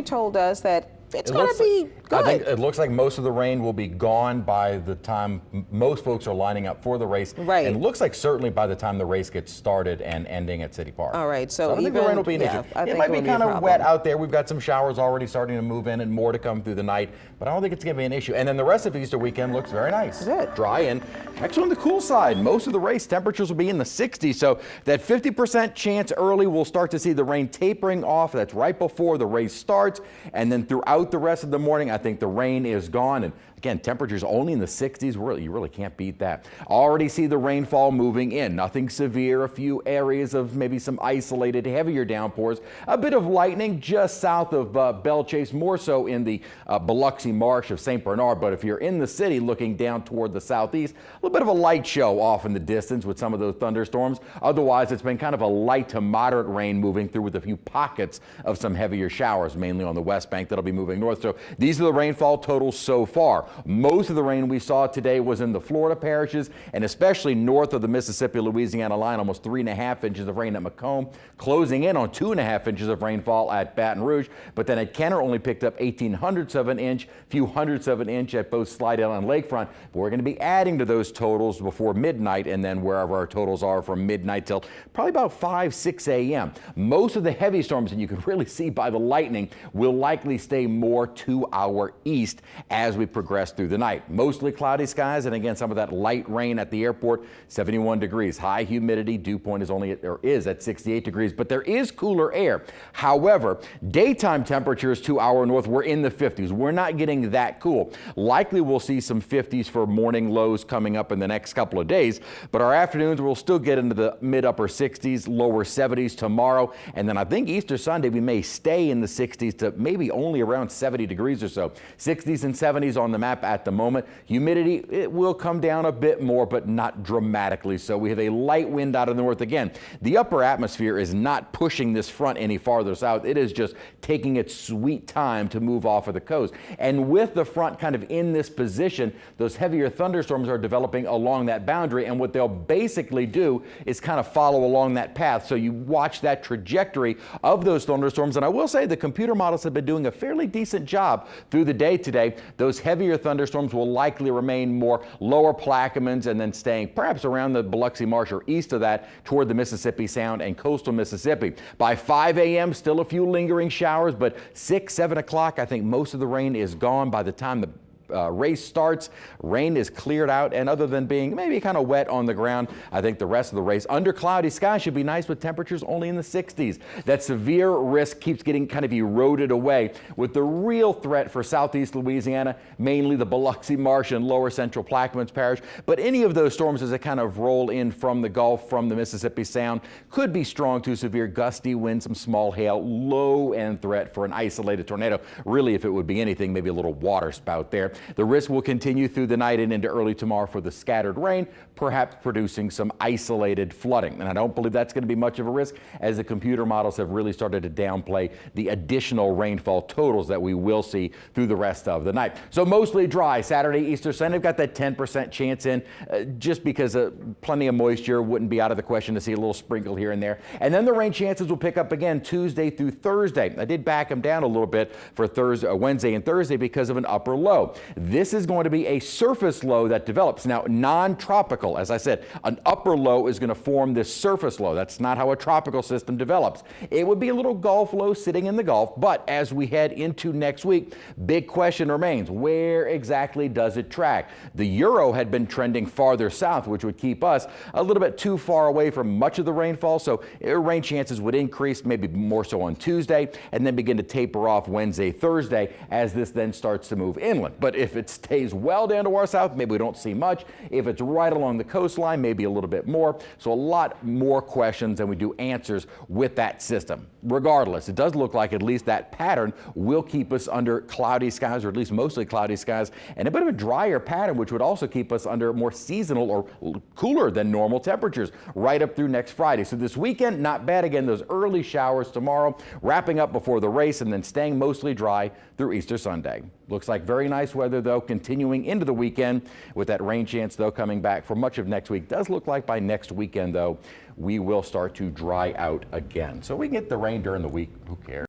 they told us that it's It going looks to be good. I think it looks like most of the rain will be gone by the time most folks are lining up for the race. Right. And it looks like certainly by the time the race gets started and ending at City Park. All right, so I don't think the rain will be an issue. I It think might it be will be a kind of problem. wet out there. We've got some showers already starting to move in and more to come through the night, but I don't think it's going to be an issue. And then the rest of Easter weekend looks very nice. Good. Dry and actually on the cool side. Most of the race temperatures will be in the 60s, so that 50% chance early we'll start to see the rain tapering off. That's right before the race starts, and then throughout the rest of the morning I think the rain is gone. And again, temperatures only in the 60s. You really can't beat that. Already see the rainfall moving in. Nothing severe. A few areas of maybe some isolated heavier downpours. A bit of lightning just south of Belle Chase, more so in the Biloxi Marsh of St. Bernard. But if you're in the city looking down toward the southeast, a little bit of a light show off in the distance with some of those thunderstorms. Otherwise, it's been kind of a light to moderate rain moving through with a few pockets of some heavier showers, mainly on the west bank that'll be moving north. So these are the rainfall totals so far. Most of the rain we saw today was in the Florida parishes and especially north of the Mississippi-Louisiana line, almost 3.5 inches of rain at Macomb, closing in on 2.5 inches of rainfall at Baton Rouge. But then at Kenner only picked up 0.18 of an inch, few hundredths of an inch at both Slidell and Lakefront. But we're going to be adding to those totals before midnight and then wherever our totals are from midnight till probably about 5, 6 a.m. Most of the heavy storms, and you can really see by the lightning, will likely stay more to our east as we progress through the night. Mostly cloudy skies, and again, some of that light rain at the airport. 71 degrees, high humidity. Dew point is at 68 degrees, but there is cooler air. However, daytime temperatures to our north were in the 50s. We're not getting that cool. Likely we'll see some 50s for morning lows coming up in the next couple of days, but our afternoons will still get into the mid-upper 60s, lower 70s tomorrow, and then I think Easter Sunday we may stay in the 60s to maybe only around 70 degrees or so. 60s and 70s on the map at the moment. Humidity, it will come down a bit more, but not dramatically. So we have a light wind out of the north. Again, the upper atmosphere is not pushing this front any farther south. It is just taking its sweet time to move off of the coast. And with the front kind of in this position, those heavier thunderstorms are developing along that boundary. And what they'll basically do is kind of follow along that path. So you watch that trajectory of those thunderstorms. And I will say the computer models have been doing a fairly decent job through the day today. Those heavier thunderstorms will likely remain more lower Plaquemines and then staying perhaps around the Biloxi Marsh or east of that toward the Mississippi Sound and coastal Mississippi. By 5 a.m., still a few lingering showers, but 6, 7 o'clock, I think most of the rain is gone by the time the race starts. Rain is cleared out, and other than being maybe kind of wet on the ground, I think the rest of the race under cloudy skies should be nice with temperatures only in the 60s. That severe risk keeps getting kind of eroded away with the real threat for southeast Louisiana, mainly the Biloxi Marsh and lower central Plaquemines Parish. But any of those storms as they kind of roll in from the Gulf, from the Mississippi Sound, could be strong to severe gusty winds, some small hail, low end threat for an isolated tornado. Really, if it would be anything, maybe a little water spout there. The risk will continue through the night and into early tomorrow for the scattered rain, perhaps producing some isolated flooding. And I don't believe that's going to be much of a risk, as the computer models have really started to downplay the additional rainfall totals that we will see through the rest of the night. So mostly dry Saturday, Easter Sunday. I've got that 10% chance in just because plenty of moisture wouldn't be out of the question to see a little sprinkle here and there. And then the rain chances will pick up again Tuesday through Thursday. I did back them down a little bit for Wednesday and Thursday because of an upper low. This is going to be a surface low that develops. Now, non-tropical, as I said, an upper low is going to form this surface low. That's not how a tropical system develops. It would be a little Gulf low sitting in the Gulf, but as we head into next week, big question remains. Where exactly does it track? The Euro had been trending farther south, which would keep us a little bit too far away from much of the rainfall, so rain chances would increase maybe more so on Tuesday and then begin to taper off Wednesday, Thursday as this then starts to move inland. But if it stays well down to our south, maybe we don't see much. If it's right along the coastline, maybe a little bit more. So a lot more questions than we do answers with that system. Regardless, it does look like at least that pattern will keep us under cloudy skies, or at least mostly cloudy skies, and a bit of a drier pattern, which would also keep us under more seasonal or cooler than normal temperatures right up through next Friday. So this weekend, not bad. Again, those early showers tomorrow, wrapping up before the race, and then staying mostly dry through Easter Sunday. Looks like very nice weather, though, continuing into the weekend with that rain chance, though, coming back for much of next week. Does look like by next weekend, though, we will start to dry out again. So we can get the rain during the week. Who cares?